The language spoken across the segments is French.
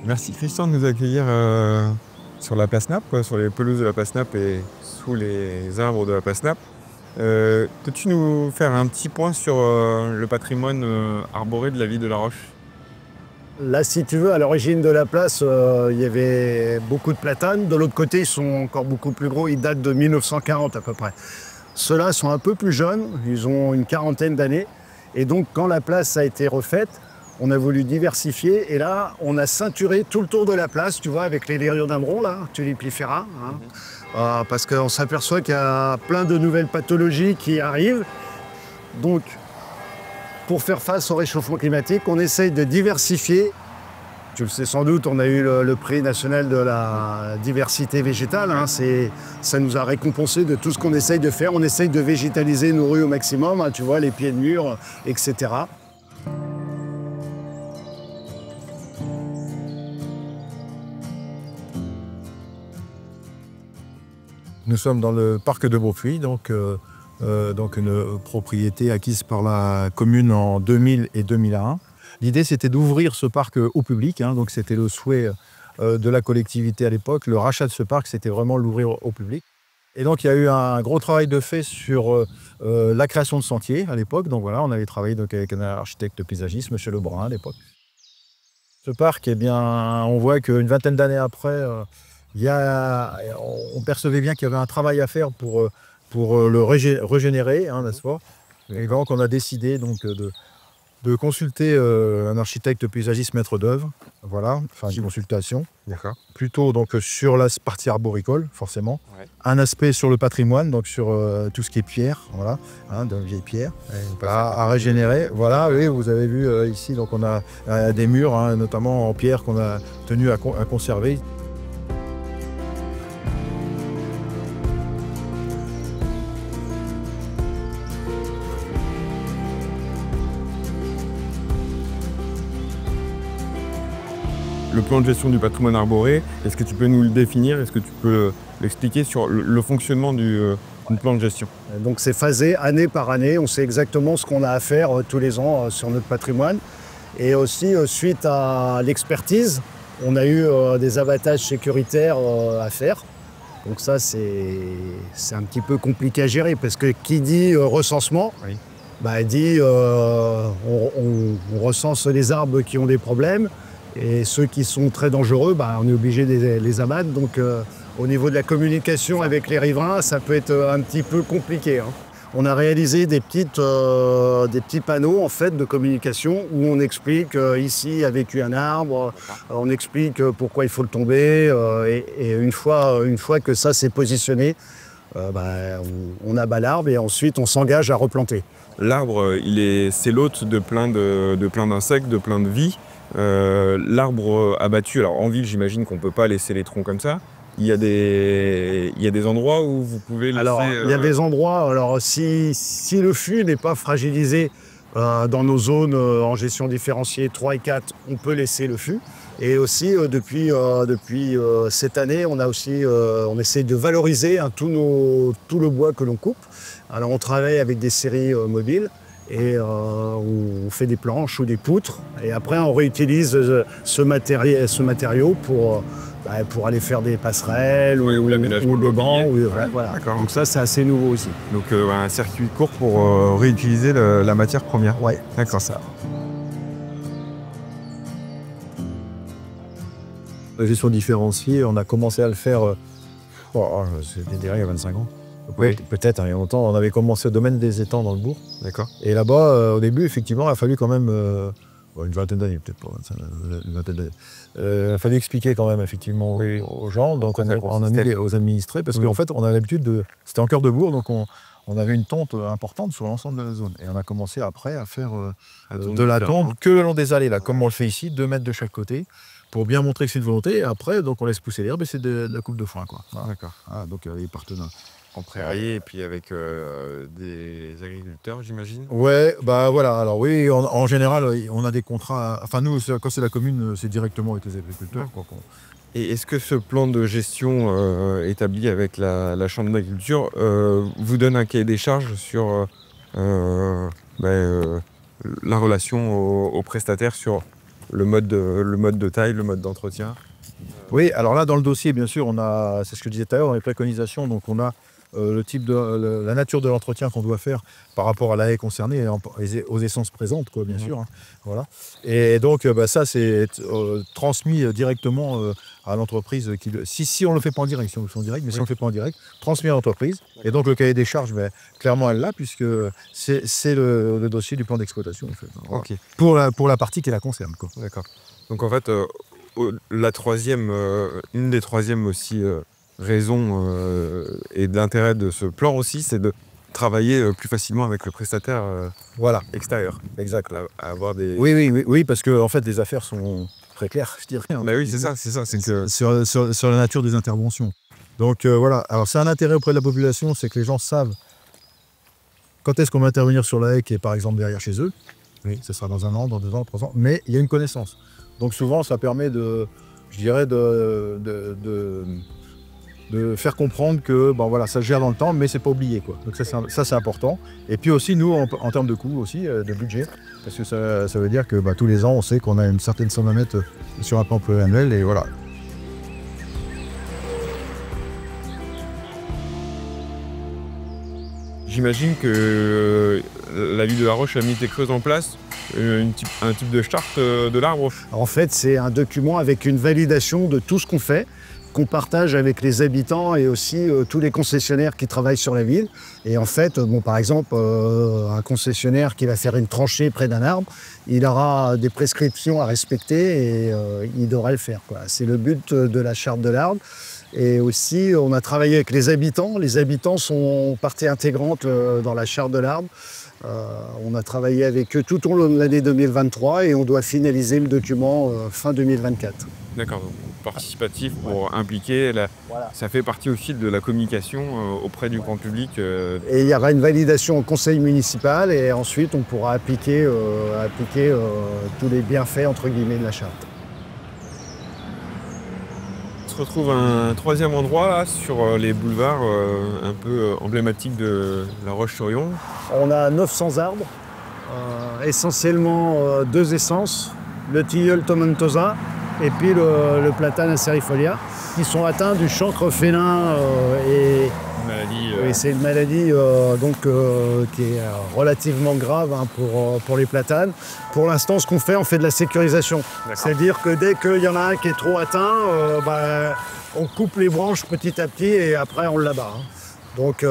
Merci Christian de nous accueillir sur la place Naples, sur les pelouses de la place Naples et sous les arbres de la place Naples. Peux-tu nous faire un petit point sur le patrimoine arboré de la ville de La Roche? Là, si tu veux, à l'origine de la place, il y avait beaucoup de platanes. De l'autre côté, ils sont encore beaucoup plus gros. Ils datent de 1940 à peu près. Ceux-là sont un peu plus jeunes. Ils ont une quarantaine d'années. Et donc, quand la place a été refaite, on a voulu diversifier. Et là, on a ceinturé tout le tour de la place, tu vois, avec les Liriodendrons, là, Tulipifera. Parce qu'on s'aperçoit qu'il y a plein de nouvelles pathologies qui arrivent. Donc, pour faire face au réchauffement climatique, on essaye de diversifier. Tu le sais sans doute, on a eu le prix national de la diversité végétale. Ça nous a récompensé de tout ce qu'on essaye de faire. On essaye de végétaliser nos rues au maximum, tu vois, les pieds de mur, etc. Nous sommes dans le parc de Beaupuy, donc une propriété acquise par la commune en 2000 et 2001. L'idée, c'était d'ouvrir ce parc au public, donc c'était le souhait de la collectivité à l'époque. Le rachat de ce parc, c'était vraiment l'ouvrir au public. Et donc, il y a eu un gros travail de fait sur la création de sentiers à l'époque. Donc voilà, on avait travaillé avec un architecte paysagiste, M. Lebrun, à l'époque. Ce parc, eh bien, on voit qu'une vingtaine d'années après, on percevait bien qu'il y avait un travail à faire pour le régénérer, n'est-ce pas? Et donc on a décidé donc, de consulter un architecte paysagiste maître d'œuvre, voilà, enfin une consultation. D'accord. Plutôt donc sur la partie arboricole, forcément. Ouais. Un aspect sur le patrimoine, donc sur tout ce qui est pierre, voilà, de vieilles pierres, à régénérer. Voilà, oui, vous avez vu ici, donc on a des murs, notamment en pierre, qu'on a tenu à conserver. Le plan de gestion du patrimoine arboré, est-ce que tu peux nous le définir? Est-ce que tu peux l'expliquer sur le fonctionnement du plan de gestion? Donc c'est phasé année par année. On sait exactement ce qu'on a à faire tous les ans sur notre patrimoine. Et aussi, suite à l'expertise, on a eu des abattages sécuritaires à faire. Donc ça, c'est un petit peu compliqué à gérer parce que qui dit recensement, Oui. Dit on recense les arbres qui ont des problèmes et ceux qui sont très dangereux, on est obligé de les abattre. Donc au niveau de la communication avec les riverains, ça peut être un petit peu compliqué. On a réalisé des petits panneaux en fait, de communication où on explique ici a vécu un arbre, on explique pourquoi il faut le tomber. Et une fois que ça s'est positionné, on abat l'arbre et ensuite on s'engage à replanter. L'arbre, c'est l'hôte de plein d'insectes, de plein de vies. L'arbre abattu, alors en ville, j'imagine qu'on ne peut pas laisser les troncs comme ça. Il y a des endroits où vous pouvez laisser... Alors, il y a des endroits, alors si le fût n'est pas fragilisé dans nos zones en gestion différenciée 3 et 4, on peut laisser le fût. Et aussi, depuis cette année, on essaie de valoriser tout le bois que l'on coupe. Alors, on travaille avec des séries mobiles et on fait des planches ou des poutres. Et après, on réutilise ce matériau pour aller faire des passerelles ou le banc. Voilà. Donc ça, c'est assez nouveau aussi. Donc un circuit court pour réutiliser la matière première. Ouais, d'accord. c'est ça. La gestion différenciée, on a commencé à le faire, c'était déjà il y a 25 ans. Oui. Peut-être, il y a longtemps, on avait commencé au domaine des étangs dans le bourg. D'accord. Et là-bas, au début, effectivement, il a fallu quand même une vingtaine d'années, peut-être pas 25, une vingtaine d'années. Il a fallu expliquer quand même, effectivement, aux gens, donc on a mis aux administrés, parce qu'en fait, on a l'habitude c'était en cœur de bourg, donc on avait une tonte importante sur l'ensemble de la zone. Et on a commencé après à faire de la tonte que le long des allées, là, comme on le fait ici, 2 mètres de chaque côté, pour bien montrer que c'est une volonté. Et après, donc on laisse pousser l'herbe et c'est de la coupe de foin, quoi. Voilà. D'accord. Donc les partenaires. En prairie et puis avec des agriculteurs, j'imagine. Ouais, voilà. Alors oui, en général, on a des contrats. Enfin nous, quand c'est la commune, c'est directement avec les agriculteurs. Quoi. Et est-ce que ce plan de gestion établi avec la Chambre d'agriculture vous donne un cahier des charges sur la relation aux prestataires sur le mode de taille, le mode d'entretien. Oui, alors là, dans le dossier, bien sûr, on a, c'est ce que je disais tout à l'heure, dans les préconisations, donc on a la nature de l'entretien qu'on doit faire par rapport à la haie concernée et aux essences présentes, quoi, bien sûr. Hein, voilà. Et donc, ça, c'est transmis directement à l'entreprise. Si on ne le fait pas en direct, si on le fait en direct, mais si on ne le fait pas en direct, transmis à l'entreprise. Et donc, le cahier des charges, clairement, elle l'a, puisque c'est le dossier du plan d'exploitation, en fait. Voilà. Ok. Pour la partie qui la concerne, quoi. D'accord. Donc, en fait, la troisième, une des troisièmes aussi raisons et d'intérêt de ce plan aussi, c'est de travailler plus facilement avec le prestataire Voilà, extérieur. exact. À avoir des... Oui, parce que en fait, les affaires sont très claires, je dirais. Hein. Bah oui, c'est ça. C'est que... sur la nature des interventions. Donc voilà, alors c'est un intérêt auprès de la population, c'est que les gens savent quand est-ce qu'on va intervenir sur la haie qui est par exemple derrière chez eux. Oui, ce sera dans 1 an, dans 2 ans, 3 ans, mais il y a une connaissance. Donc souvent, ça permet de faire comprendre que voilà, ça se gère dans le temps, mais c'est pas oublié, quoi. Donc ça c'est important. Et puis aussi nous en termes de coûts aussi, de budget, parce que ça veut dire que tous les ans on sait qu'on a une certaine somme à mettre sur un plan pluriannuel et voilà. J'imagine que la ville de La Roche a mis quelque chose en place, un type de charte de l'arbre. En fait, c'est un document avec une validation de tout ce qu'on fait, qu'on partage avec les habitants et aussi tous les concessionnaires qui travaillent sur la ville. Et en fait, par exemple, un concessionnaire qui va faire une tranchée près d'un arbre, il aura des prescriptions à respecter et il devra le faire, quoi. C'est le but de la charte de l'arbre. Et aussi, on a travaillé avec les habitants. Les habitants sont partie intégrante dans la charte de l'arbre. On a travaillé avec eux tout au long de l'année 2023 et on doit finaliser le document fin 2024. D'accord, donc participatif pour impliquer. Voilà. Ça fait partie aussi de la communication auprès du grand public. Et il y aura une validation au conseil municipal et ensuite on pourra appliquer tous les bienfaits entre guillemets de la charte. On se retrouve à un troisième endroit là, sur les boulevards un peu emblématiques de La Roche-sur-Yon. On a 900 arbres, essentiellement 2 essences, le tilleul tomentosa et puis le platane acerifolia, qui sont atteints du chancre félin et c'est une maladie qui est relativement grave pour les platanes. Pour l'instant, ce qu'on fait, on fait de la sécurisation. C'est-à-dire que dès qu'il y en a un qui est trop atteint, on coupe les branches petit à petit et après on l'abat. Donc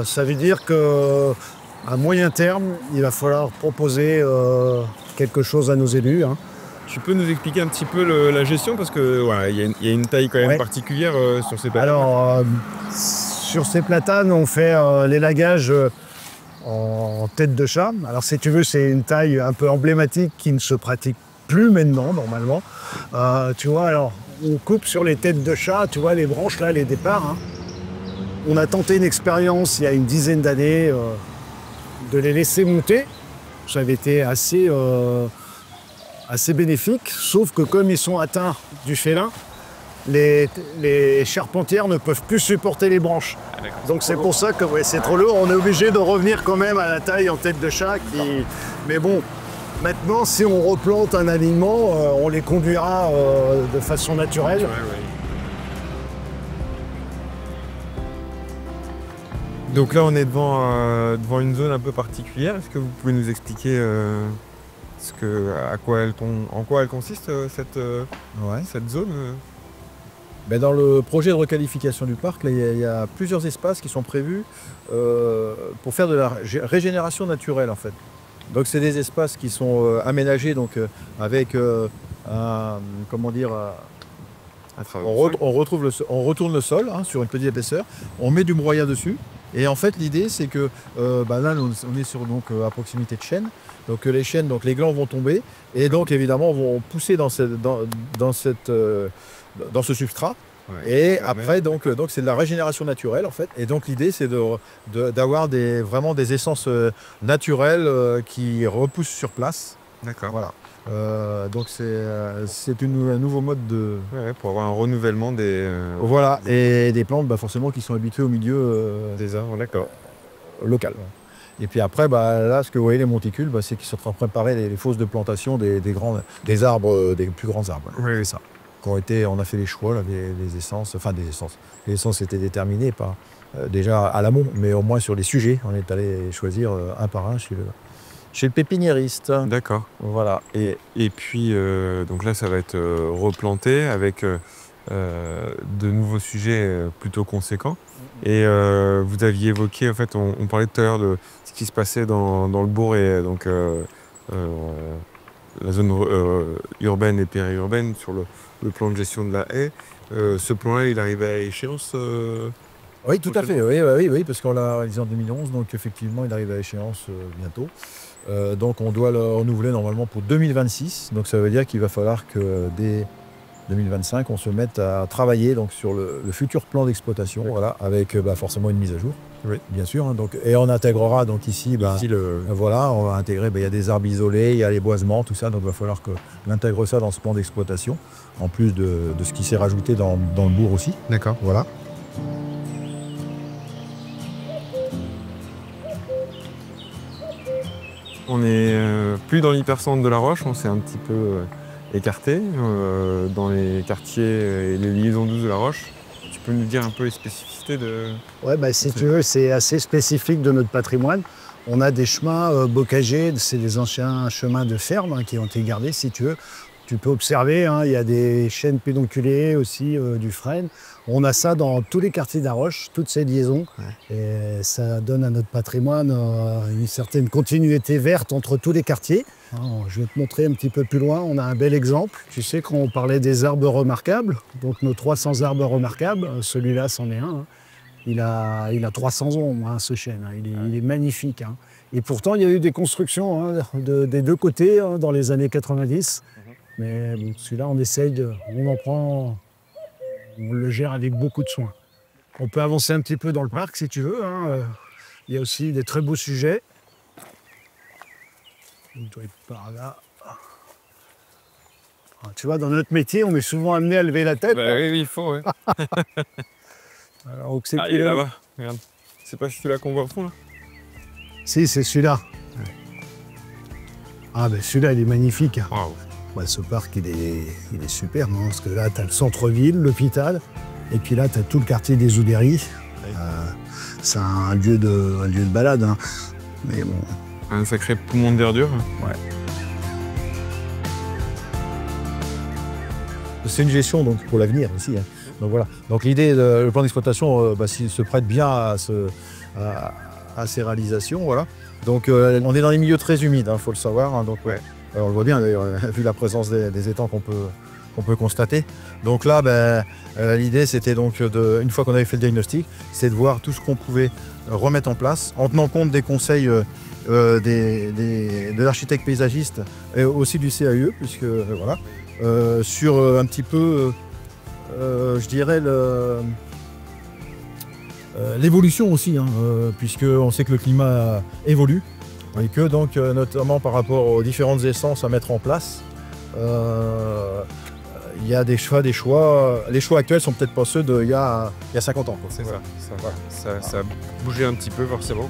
ça veut dire qu'à moyen terme, il va falloir proposer quelque chose à nos élus. Tu peux nous expliquer un petit peu la gestion parce que voilà, y a une taille quand même particulière sur ces platanes. Alors, sur ces platanes, on fait l'élagage en tête de chat. Alors, si tu veux, c'est une taille un peu emblématique qui ne se pratique plus maintenant, normalement. Tu vois, alors, on coupe sur les têtes de chat, tu vois, les branches, là, les départs. On a tenté une expérience il y a une dizaine d'années de les laisser monter. Ça avait été assez bénéfique, sauf que comme ils sont atteints du félin, les charpentières ne peuvent plus supporter les branches. Donc c'est pour ça que c'est trop lourd. On est obligé de revenir quand même à la taille en tête de chat. Mais bon, maintenant, si on replante un alignement, on les conduira de façon naturelle. Donc là, on est devant une zone un peu particulière. Est-ce que vous pouvez nous expliquer en quoi elle consiste cette zone Dans le projet de requalification du parc, il y a plusieurs espaces qui sont prévus pour faire de la régénération naturelle en fait. Donc c'est des espaces qui sont aménagés avec on retourne le sol sur une petite épaisseur, on met du broyat dessus. Et en fait, l'idée, c'est que là, on est sur à proximité de chênes. Donc les chênes, les glands vont tomber et donc évidemment vont pousser dans ce substrat. Et après, c'est de la régénération naturelle en fait. Et donc l'idée, c'est d'avoir vraiment des essences naturelles qui repoussent sur place. D'accord. Voilà. Donc c'est un nouveau mode de... pour avoir un renouvellement des... Voilà, et des plantes forcément qui sont habituées au milieu des arbres, d'accord. Local. Et puis après, là, ce que vous voyez, les monticules, c'est qu'ils sont en train de préparer les fosses de plantation des arbres, des plus grands arbres. Oui, oui, ça. On a fait les choix, là, les essences, enfin des essences. Les essences étaient déterminées par, déjà à l'amont, mais au moins sur les sujets. On est allé choisir un par un chez le pépiniériste. D'accord. Voilà. Et puis, donc là, ça va être replanté avec de nouveaux sujets plutôt conséquents. Et vous aviez évoqué, en fait, on parlait tout à l'heure de ce qui se passait dans le bourg et donc la zone urbaine et périurbaine sur le plan de gestion de la haie. Ce plan-là, il arrive à échéance Oui, tout à fait. Oui, parce qu'on l'a réalisé en 2011, donc effectivement, il arrive à échéance bientôt. Donc on doit le renouveler normalement pour 2026. Donc ça veut dire qu'il va falloir que dès 2025, on se mette à travailler donc, sur le futur plan d'exploitation, voilà, avec forcément une mise à jour, oui, bien sûr. Hein, donc, et on intégrera donc ici, voilà, on va intégrer, il y a des arbres isolés, il y a les boisements, tout ça. Donc il va falloir qu'on intègre ça dans ce plan d'exploitation, en plus de ce qui s'est rajouté dans le bourg aussi. D'accord. Voilà. On n'est plus dans l'hypercentre de La Roche, on s'est un petit peu écarté dans les quartiers et les liaisons douces de La Roche. Tu peux nous dire un peu les spécificités de... Ouais, si tu veux, c'est assez spécifique de notre patrimoine. On a des chemins bocagers, c'est des anciens chemins de ferme qui ont été gardés, si tu veux. Tu peux observer, il y a des chaînes pédonculées aussi, du frêne. On a ça dans tous les quartiers d'Aroche, toutes ces liaisons. Ouais. Et ça donne à notre patrimoine une certaine continuité verte entre tous les quartiers. Je vais te montrer un petit peu plus loin, on a un bel exemple. Tu sais, quand on parlait des arbres remarquables, donc nos 300 arbres remarquables, celui-là c'en est un. Il a 300 ans, ce chêne. Il est magnifique. Et pourtant, il y a eu des constructions des deux côtés dans les années 90. Mais bon, celui-là, on le gère avec beaucoup de soin. On peut avancer un petit peu dans le parc si tu veux. Il y a aussi des très beaux sujets. Il doit être par là. Tu vois, dans notre métier, on est souvent amené à lever la tête. Oui, il faut, oui. Alors, il est là-bas, regarde. C'est pas celui-là qu'on voit au fond, là? Si, c'est celui-là. Ouais. Celui-là, il est magnifique. Wow. Ce parc, il est super, parce que là, tu as le centre-ville, l'hôpital, et puis là, tu as tout le quartier des Oudéries. Oui. C'est un lieu de balade. Mais bon. Un sacré poumon de verdure. Ouais. C'est une gestion donc, pour l'avenir aussi. Donc voilà. Donc l'idée, le plan d'exploitation se prête bien à ces réalisations. Voilà. Donc on est dans des milieux très humides, faut le savoir. Donc, ouais. On le voit bien d'ailleurs, vu la présence des étangs qu'on peut constater. Donc là, l'idée c'était donc, une fois qu'on avait fait le diagnostic, c'est de voir tout ce qu'on pouvait remettre en place, en tenant compte des conseils de l'architecte paysagiste et aussi du CAE, puisque voilà, sur un petit peu, je dirais, l'évolution aussi, puisqu'on sait que le climat évolue. Et que donc, notamment par rapport aux différentes essences à mettre en place, il y a des choix. Les choix actuels sont peut-être pas ceux d'il y a 50 ans. C'est ça a bougé un petit peu forcément.